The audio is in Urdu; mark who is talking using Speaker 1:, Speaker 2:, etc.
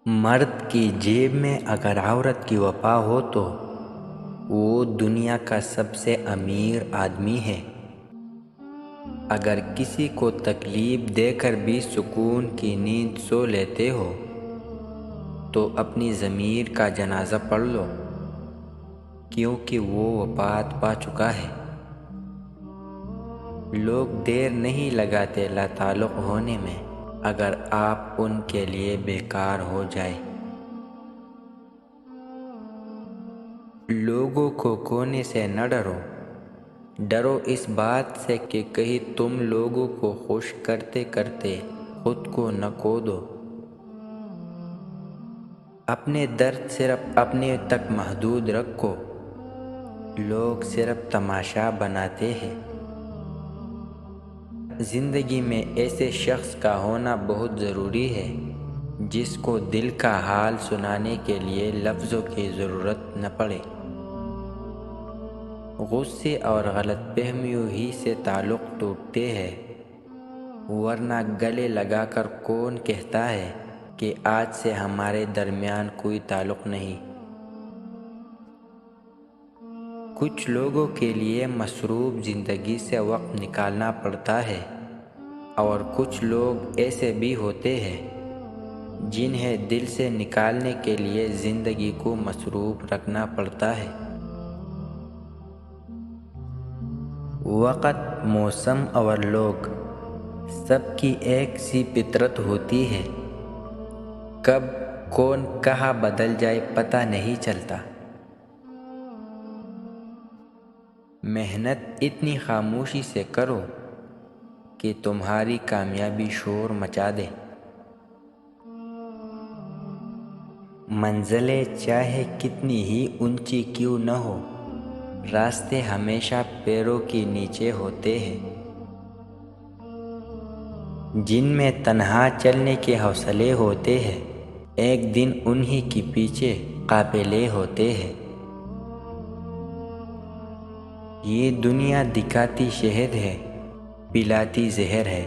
Speaker 1: مرد کی جیب میں اگر عورت کی وفا ہو تو وہ دنیا کا سب سے امیر آدمی ہے۔ اگر کسی کو تکلیف دے کر بھی سکون کی نیند سو لیتے ہو تو اپنی ضمیر کا جنازہ پڑھ لو، کیونکہ وہ وفات پا چکا ہے۔ لوگ دیر نہیں لگاتے لاتعلق ہونے میں اگر آپ ان کے لیے بیکار ہو جائے۔ لوگوں کو کھونے سے نہ ڈرو، ڈرو اس بات سے کہ کہیں تم لوگوں کو خوش کرتے کرتے خود کو نہ کھو دو۔ اپنے درد صرف اپنے تک محدود رکھو، لوگ صرف تماشا بناتے ہیں۔ زندگی میں ایسے شخص کا ہونا بہت ضروری ہے جس کو دل کا حال سنانے کے لیے لفظوں کی ضرورت نہ پڑے۔ غصے اور غلط فہمیوں ہی سے تعلق ٹوٹتے ہیں، ورنہ گلے لگا کر کون کہتا ہے کہ آج سے ہمارے درمیان کوئی تعلق نہیں۔ کچھ لوگوں کے لیے مصروف زندگی سے وقت نکالنا پڑتا ہے، اور کچھ لوگ ایسے بھی ہوتے ہیں جنہیں دل سے نکالنے کے لیے زندگی کو مصروف رکھنا پڑتا ہے۔ وقت، موسم اور لوگ سب کی ایک سی فطرت ہوتی ہے، کب کون کہاں بدل جائے پتہ نہیں چلتا۔ محنت اتنی خاموشی سے کرو کہ تمہاری کامیابی شور مچا دے۔ منزلیں چاہے کتنی ہی اونچی کیوں نہ ہو، راستے ہمیشہ پیروں کے نیچے ہوتے ہیں۔ جن میں تنہا چلنے کے حوصلے ہوتے ہیں، ایک دن انہی کے پیچھے قافلے ہوتے ہیں۔ یہ دنیا دکھاتی شہد ہے، پلاتی زہر ہے۔